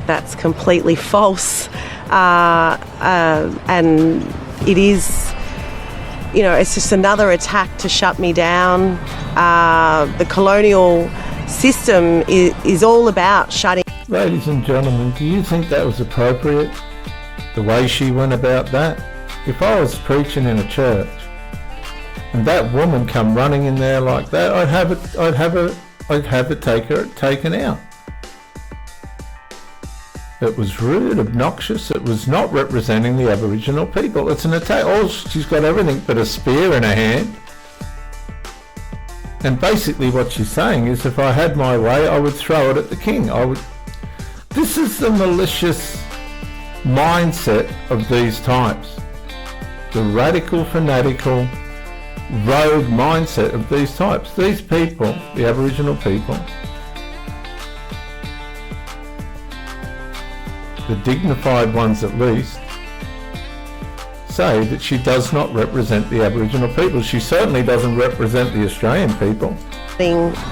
that's completely false, and it is, it's just another attack to shut me down. The colonial system is all about shutting. Ladies and gentlemen, do you think that was appropriate, the way she went about that? If I was preaching in a church and that woman come running in there like that, I'd have it taken out. It was rude, obnoxious. It was not representing the Aboriginal people. It's an attack. Oh, she's got everything but a spear in her hand. And basically what she's saying is, if I had my way, I would throw it at the king. This is the malicious mindset of these types. The radical, fanatical, rogue mindset of these types. These people, the Aboriginal people, the dignified ones at least, say that she does not represent the Aboriginal people. She certainly doesn't represent the Australian people.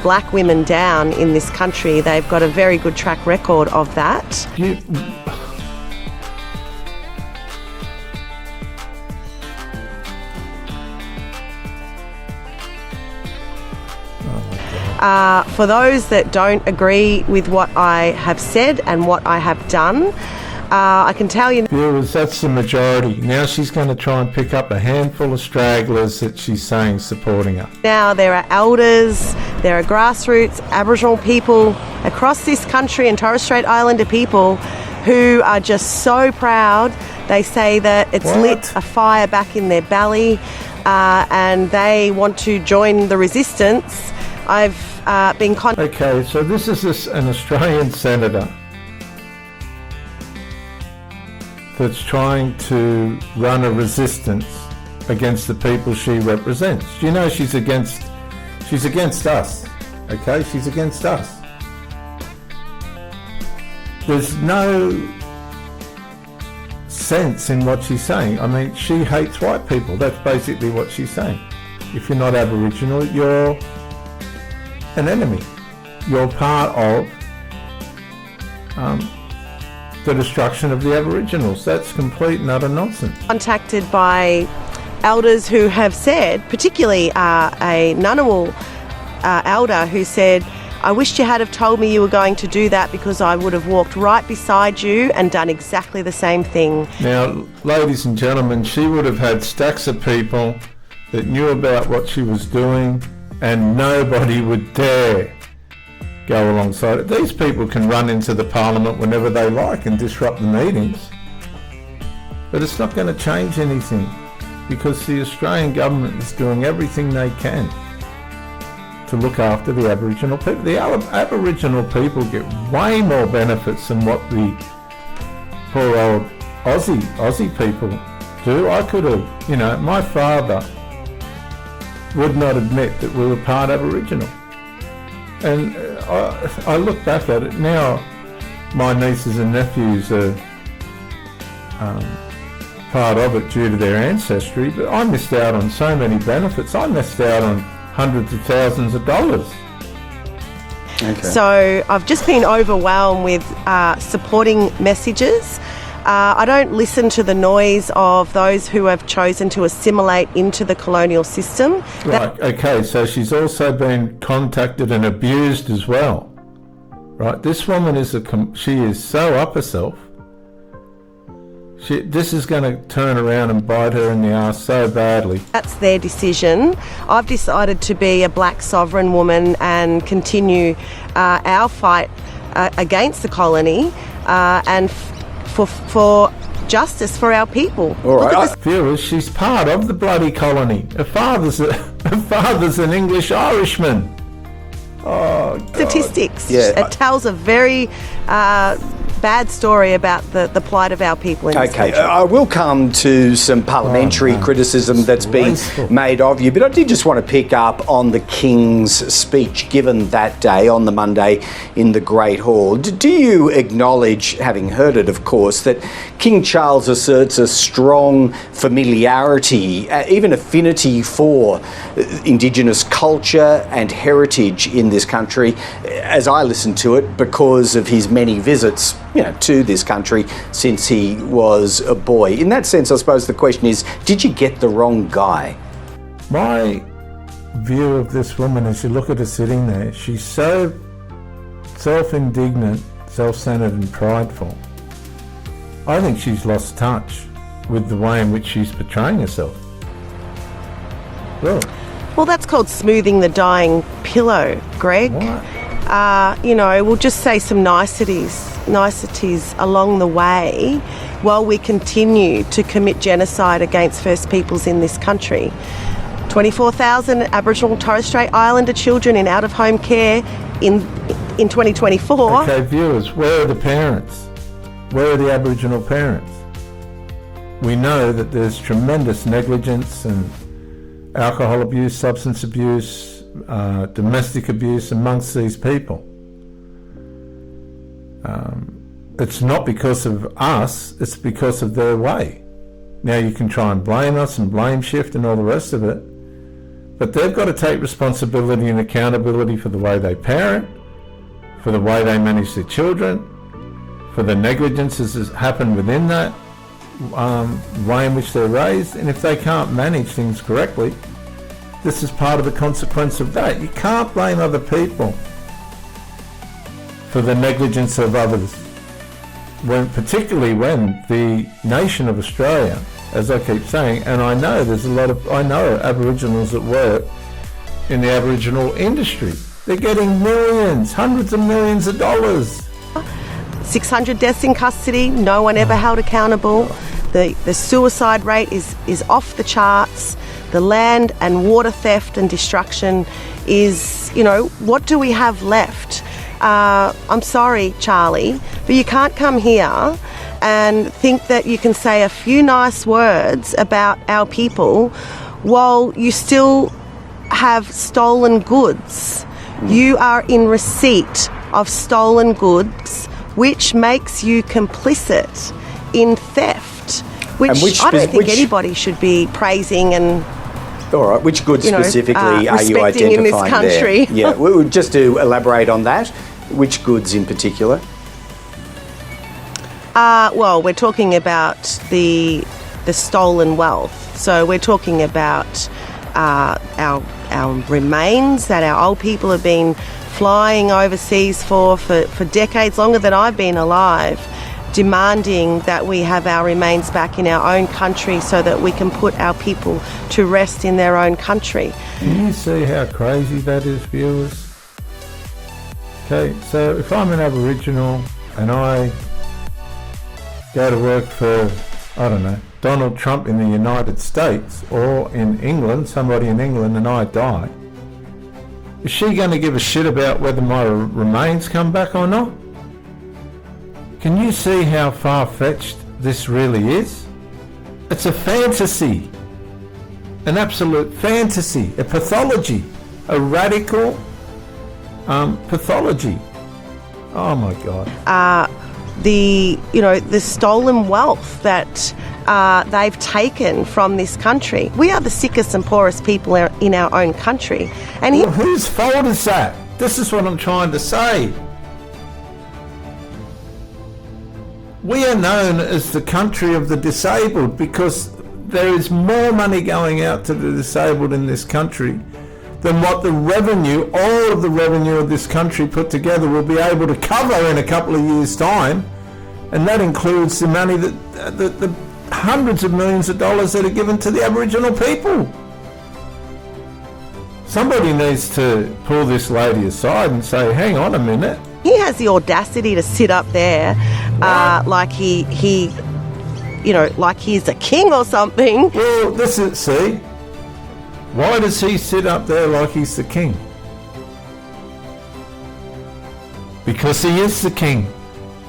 Black women down in this country, they've got a very good track record of that. For those that don't agree with what I have said and what I have done, I can tell you... Viewers, that's the majority. Now she's going to try and pick up a handful of stragglers that she's saying supporting her. Now there are elders, there are grassroots Aboriginal people across this country and Torres Strait Islander people who are just so proud. They say that it's lit a fire back in their belly and they want to join the resistance. I've been contacted. Okay, so this is an Australian senator that's trying to run a resistance against the people she represents. Do you know she's against us? Okay, she's against us. There's no sense in what she's saying. I mean, she hates white people. That's basically what she's saying. If you're not Aboriginal, you're an enemy. You're part of the destruction of the Aboriginals. That's complete and utter nonsense. Contacted by elders who have said, particularly a Ngunnawal elder who said, I wish you had have told me you were going to do that because I would have walked right beside you and done exactly the same thing. Now, ladies and gentlemen, she would have had stacks of people that knew about what she was doing and nobody would dare go alongside it. These people can run into the parliament whenever they like and disrupt the meetings, but it's not going to change anything because the Australian government is doing everything they can to look after the Aboriginal people. The Aboriginal people get way more benefits than what the poor old Aussie people do. I could have, my father would not admit that we were part Aboriginal. And I look back at it now, my nieces and nephews are part of it due to their ancestry, but I missed out on so many benefits. I missed out on hundreds of thousands of dollars. Okay. So I've just been overwhelmed with supporting messages. I don't listen to the noise of those who have chosen to assimilate into the colonial system. Right, okay, so she's also been contacted and abused as well. Right, this woman she is so up herself. This is going to turn around and bite her in the arse so badly. That's their decision. I've decided to be a black sovereign woman and continue our fight against the colony and for justice for our people. All right, viewers, she's part of the bloody colony. Her father's an English Irishman. Oh, God. Statistics. Yeah. It tells a very bad story about the plight of our people in this country. I will come to some parliamentary criticism that's been made of you, but I did just want to pick up on the King's speech given that day on the Monday in the Great Hall. Do you acknowledge, having heard it of course, that King Charles asserts a strong familiarity, even affinity for Indigenous culture and heritage in this country, as I listen to it, because of his many visits to this country since he was a boy. In that sense, I suppose the question is, did you get the wrong guy? My view of this woman, as you look at her sitting there, she's so self-indignant, self-centered and prideful. I think she's lost touch with the way in which she's portraying herself. Well, that's called smoothing the dying pillow, Greg. What? We'll just say some niceties along the way while we continue to commit genocide against First Peoples in this country. 24,000 Aboriginal and Torres Strait Islander children in out-of-home care in 2024. Okay, viewers, where are the parents? Where are the Aboriginal parents? We know that there's tremendous negligence and alcohol abuse, substance abuse, domestic abuse amongst these people. It's not because of us, it's because of their way. Now you can try and blame us and blame shift and all the rest of it, but they've got to take responsibility and accountability for the way they parent, for the way they manage their children, for the negligences that happen within that way in which they're raised. And if they can't manage things correctly, this is part of the consequence of that. You can't blame other people for the negligence of others, particularly when the nation of Australia, as I keep saying, and I know Aboriginals that work in the Aboriginal industry. They're getting millions, hundreds of millions of dollars. 600 deaths in custody, no one ever held accountable. The suicide rate is off the charts. The land and water theft and destruction is, what do we have left? I'm sorry, Charlie, but you can't come here and think that you can say a few nice words about our people while you still have stolen goods. You are in receipt of stolen goods, which makes you complicit in theft, which I don't think anybody should be praising and... All right, which goods specifically are you identifying in this country? There? Yeah, just to elaborate on that, which goods in particular? Well, we're talking about the stolen wealth. So we're talking about our remains that our old people have been flying overseas for decades, longer than I've been alive, demanding that we have our remains back in our own country so that we can put our people to rest in their own country. Can you see how crazy that is, viewers? Okay, so if I'm an Aboriginal and I go to work for, Donald Trump in the United States, or in England, somebody in England, and I die, is she going to give a shit about whether my remains come back or not? Can you see how far-fetched this really is? It's a fantasy, an absolute fantasy, a pathology, a radical pathology. Oh my God. The stolen wealth that they've taken from this country. We are the sickest and poorest people in our own country. And whose fault is that? This is what I'm trying to say. We are known as the country of the disabled because there is more money going out to the disabled in this country than what the revenue, all of the revenue of this country put together will be able to cover in a couple of years' time. And that includes the money the hundreds of millions of dollars that are given to the Aboriginal people. Somebody needs to pull this lady aside and say, hang on a minute. He has the audacity to sit up there like he like he's a king or something. Well, see, why does he sit up there like he's the king? Because he is the king.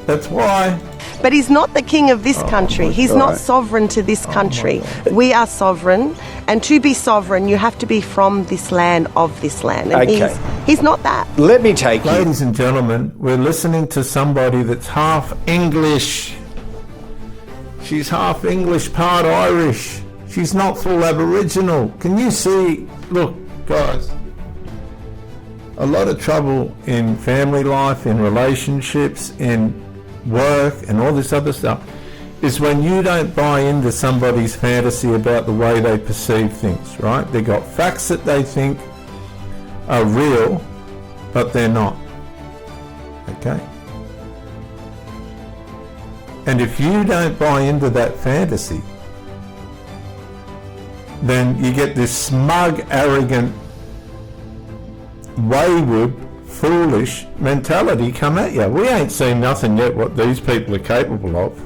That's why. But he's not the king of this country. He's not sovereign to this country. We are sovereign, and to be sovereign, you have to be from this land, of this land. And he's not that. Let me take Ladies and gentlemen, we're listening to somebody that's half English. She's half English, part Irish. She's not full Aboriginal. Can you see? Look, guys, a lot of trouble in family life, in relationships, in work and all this other stuff, is when you don't buy into somebody's fantasy about the way they perceive things, right? They got facts that they think are real, but they're not. Okay? And if you don't buy into that fantasy, then you get this smug, arrogant, wayward, foolish mentality come at you. We ain't seen nothing yet what these people are capable of,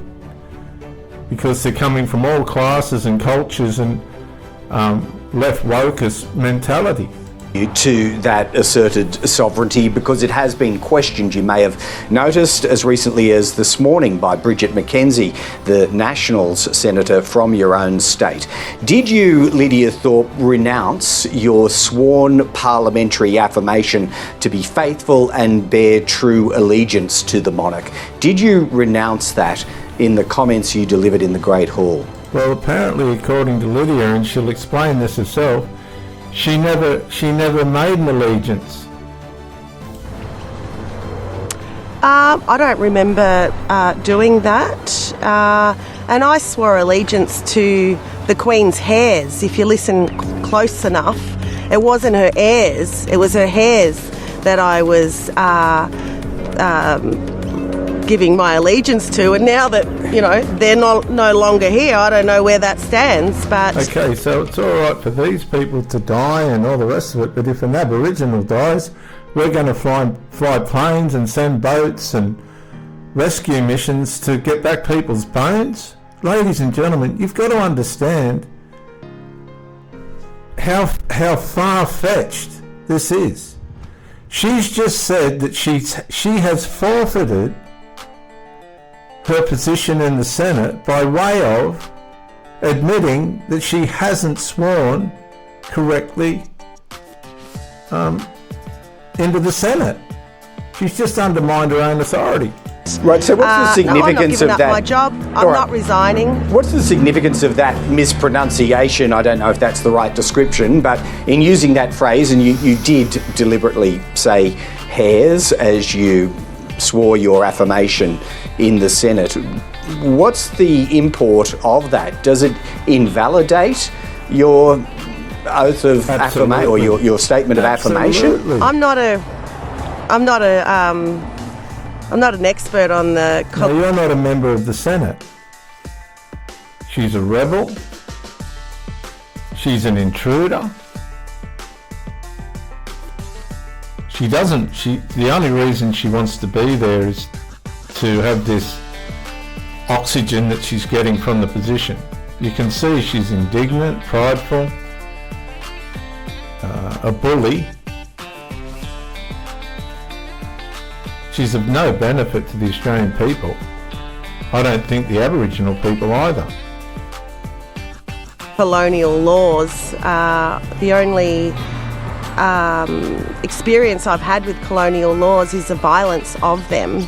because they're coming from all classes and cultures and left wokest mentality. To that asserted sovereignty, because it has been questioned, you may have noticed, as recently as this morning by Bridget McKenzie, the Nationals senator from your own state. Did you, Lydia Thorpe, renounce your sworn parliamentary affirmation to be faithful and bear true allegiance to the monarch? Did you renounce that in the comments you delivered in the Great Hall? Well, apparently, according to Lydia, and she'll explain this herself, she never made an allegiance. I don't remember doing that. And I swore allegiance to the Queen's heirs. If you listen close enough, it wasn't her heirs, it was her heirs that I was giving my allegiance to. And now that, you know, they're no longer here, I don't know where that stands. But okay, so it's all right for these people to die and all the rest of it, but if an Aboriginal dies, we're going to fly planes and send boats and rescue missions to get back people's bones? Ladies and gentlemen, you've got to understand how far-fetched this is. She's just said that she has forfeited her position in the Senate by way of admitting that she hasn't sworn correctly into the Senate. She's just undermined her own authority. Right, so what's the significance of that? I'm not giving of that? up my job. I'm not resigning. What's the significance of that mispronunciation? I don't know if that's the right description, but in using that phrase, and you did deliberately say hairs as you swore your affirmation in the Senate. What's the import of that? Does it invalidate your oath of affirmation, or your statement of affirmation? I'm not an expert on the... No, you're not a member of the Senate. She's a rebel. She's an intruder. The only reason she wants to be there is to have this oxygen that she's getting from the position. You can see she's indignant, prideful, a bully. She's of no benefit to the Australian people. I don't think the Aboriginal people either. Colonial laws. The only experience I've had with colonial laws is the violence of them,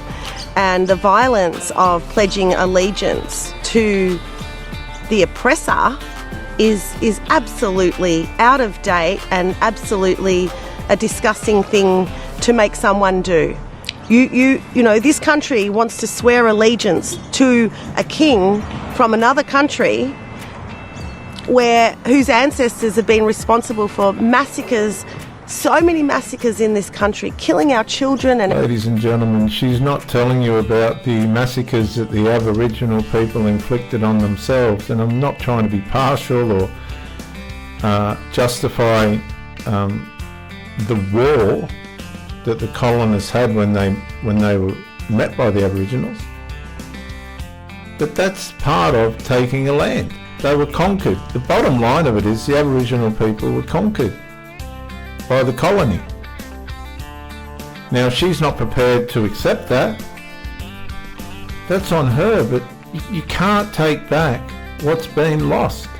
and the violence of pledging allegiance to the oppressor is absolutely out of date and absolutely a disgusting thing to make someone do. You know, this country wants to swear allegiance to a king from another country whose ancestors have been responsible for massacres, so many massacres in this country, killing our children. And ladies and gentlemen, she's not telling you about the massacres that the Aboriginal people inflicted on themselves, and I'm not trying to be partial or justify the war that the colonists had when they were met by the Aboriginals. But that's part of taking a land. They were conquered. The bottom line of it is the Aboriginal people were conquered by the colony. Now, she's not prepared to accept that. That's on her, but you can't take back what's been lost.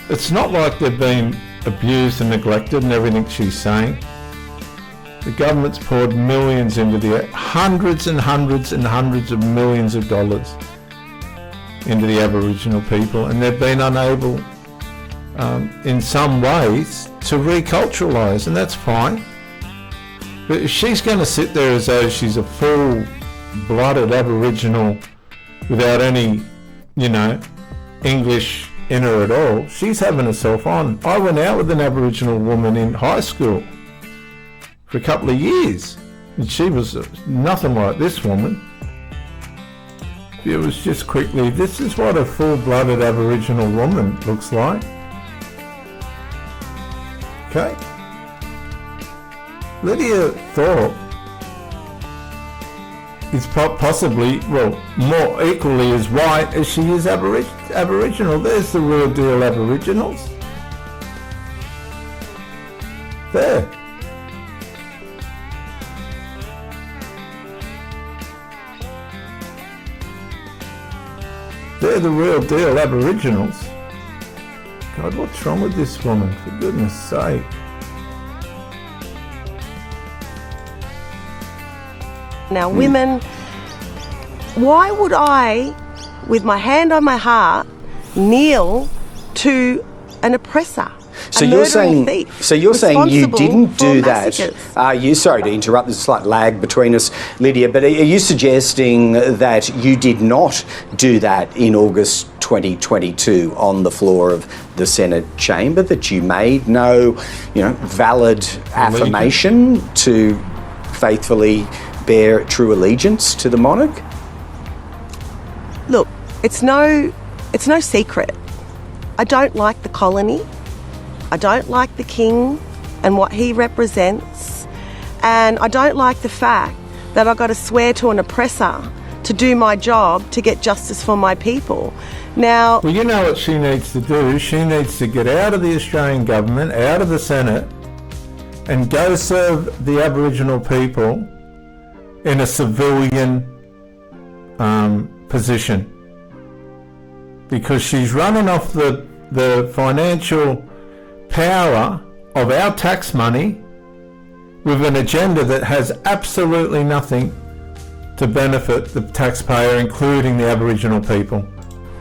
It's not like they've been abused and neglected and everything she's saying. The government's poured millions into hundreds and hundreds and hundreds of millions of dollars into the Aboriginal people, and they've been unable in some ways to reculturalise, and that's fine. But if she's going to sit there as though she's a full full-blooded Aboriginal without any, English in her at all. She's having herself on. I went out with an Aboriginal woman in high school for a couple of years, and she was nothing like this woman. It was just quickly, this is what a full-blooded Aboriginal woman looks like. Okay. Lydia Thorpe is possibly, more equally as white as she is Aboriginal. There's the real deal Aboriginals. There. They're the real deal Aboriginals. God, what's wrong with this woman, for goodness sake? Now, women, why would I, with my hand on my heart, kneel to an oppressor? So you're saying you didn't do that. Sorry to interrupt, there's a slight lag between us, Lydia, but are you suggesting that you did not do that in August 2022 on the floor of the Senate chamber, that you made no, valid affirmation to faithfully bear true allegiance to the monarch? Look, it's no secret. I don't like the colony. I don't like the king and what he represents. And I don't like the fact that I've got to swear to an oppressor to do my job to get justice for my people. Now... Well, you know what she needs to do? She needs to get out of the Australian government, out of the Senate, and go serve the Aboriginal people in a civilian position. Because she's running off the financial power of our tax money with an agenda that has absolutely nothing to benefit the taxpayer, including the Aboriginal people.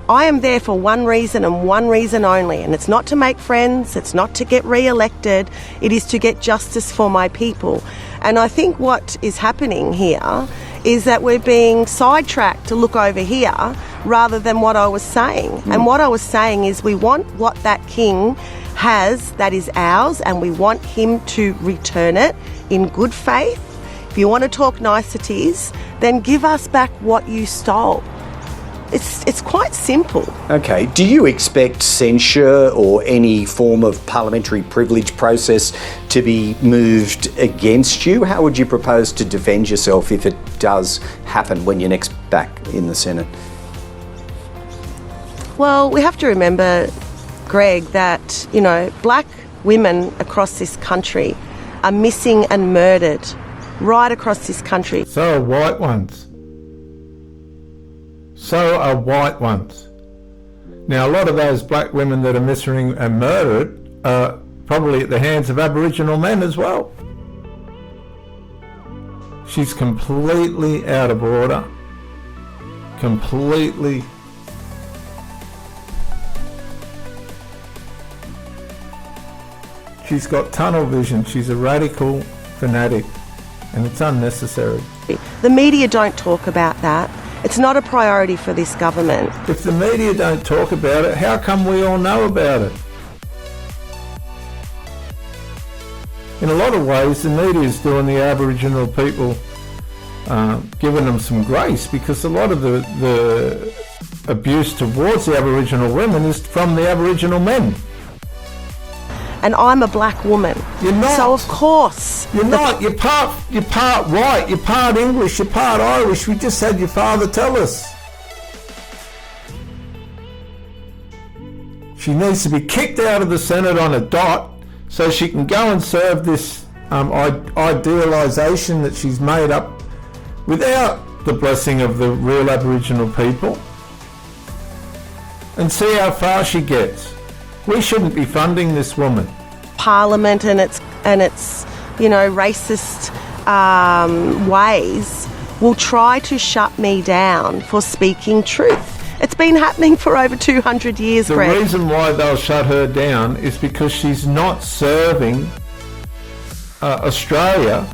I am there for one reason and one reason only, and it's not to make friends, it's not to get re-elected, it is to get justice for my people. And I think what is happening here is that we're being sidetracked to look over here rather than what I was saying. And what I was saying is we want what that king has that is ours, and we want him to return it in good faith. If you want to talk niceties, then give us back what you stole. It's quite simple. Okay. Do you expect censure or any form of parliamentary privilege process to be moved against you? How would you propose to defend yourself if it does happen when you're next back in the Senate? Well, we have to remember, Greg, that, black women across this country are missing and murdered right across this country. So are white ones. So are white ones. Now, a lot of those black women that are missing and murdered are probably at the hands of Aboriginal men as well. She's completely out of order. Completely. She's got tunnel vision. She's a radical fanatic, and it's unnecessary. The media don't talk about that. It's not a priority for this government. If the media don't talk about it, how come we all know about it? In a lot of ways, the media is doing the Aboriginal people, giving them some grace, because a lot of the abuse towards the Aboriginal women is from the Aboriginal men. And I'm a black woman. You're not. So of course. You're not. You're part white, you're part English, you're part Irish. We just had your father tell us. She needs to be kicked out of the Senate on a dot so she can go and serve this idealisation that she's made up without the blessing of the real Aboriginal people, and see how far she gets. We shouldn't be funding this woman. Parliament and its racist ways will try to shut me down for speaking truth. It's been happening for over 200 years, Greg. The reason why they'll shut her down is because she's not serving Australia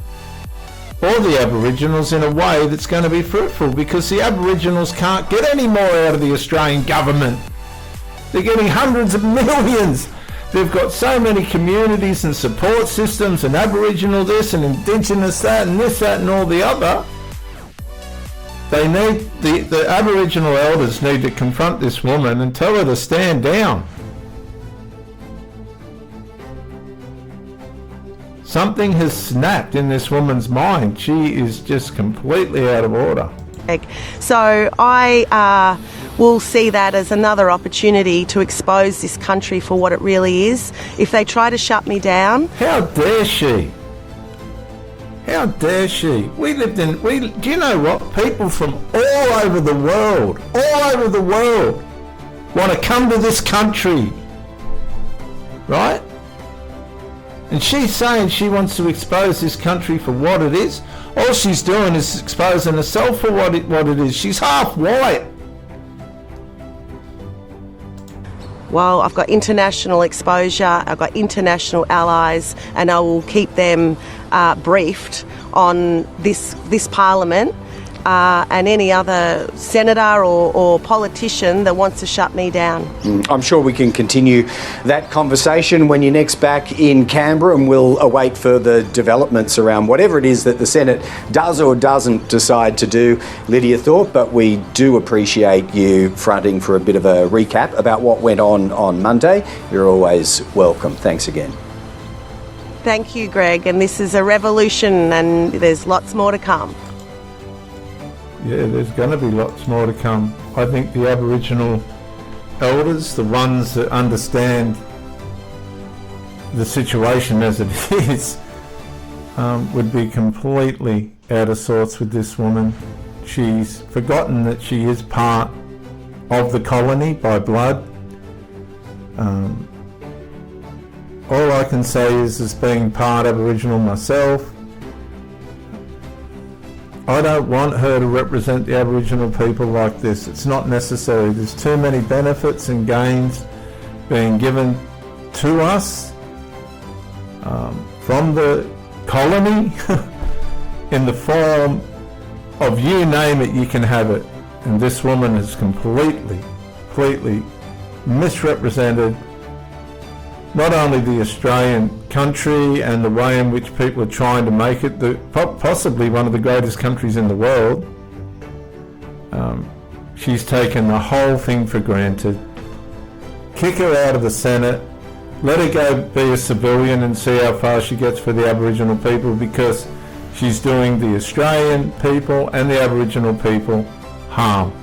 or the Aboriginals in a way that's going to be fruitful, because the Aboriginals can't get any more out of the Australian government. They're getting hundreds of millions. They've got so many communities and support systems, and Aboriginal this and Indigenous that and this, that and all the other. They need, the Aboriginal elders need to confront this woman and tell her to stand down. Something has snapped in this woman's mind. She is just completely out of order. So I will see that as another opportunity to expose this country for what it really is. If they try to shut me down... How dare she? How dare she? Do you know what? People from all over the world want to come to this country, right? And she's saying she wants to expose this country for what it is. All she's doing is exposing herself for what it is. She's half white. Well, I've got international exposure, I've got international allies, and I will keep them briefed on this Parliament and any other senator or politician that wants to shut me down. I'm sure we can continue that conversation when you're next back in Canberra, and we'll await further developments around whatever it is that the Senate does or doesn't decide to do, Lydia Thorpe. But we do appreciate you fronting for a bit of a recap about what went on Monday. You're always welcome. Thanks again. Thank you, Greg, and this is a revolution and there's lots more to come. Yeah, there's going to be lots more to come. I think the Aboriginal elders, the ones that understand the situation as it is, would be completely out of sorts with this woman. She's forgotten that she is part of the colony by blood. All I can say is, as being part Aboriginal myself, I don't want her to represent the Aboriginal people like this. It's not necessary. There's too many benefits and gains being given to us from the colony in the form of, you name it, you can have it. And this woman has completely misrepresented not only the Australian country and the way in which people are trying to make it possibly one of the greatest countries in the world. She's taken the whole thing for granted. Kick her out of the Senate, let her go be a civilian and see how far she gets for the Aboriginal people, because she's doing the Australian people and the Aboriginal people harm.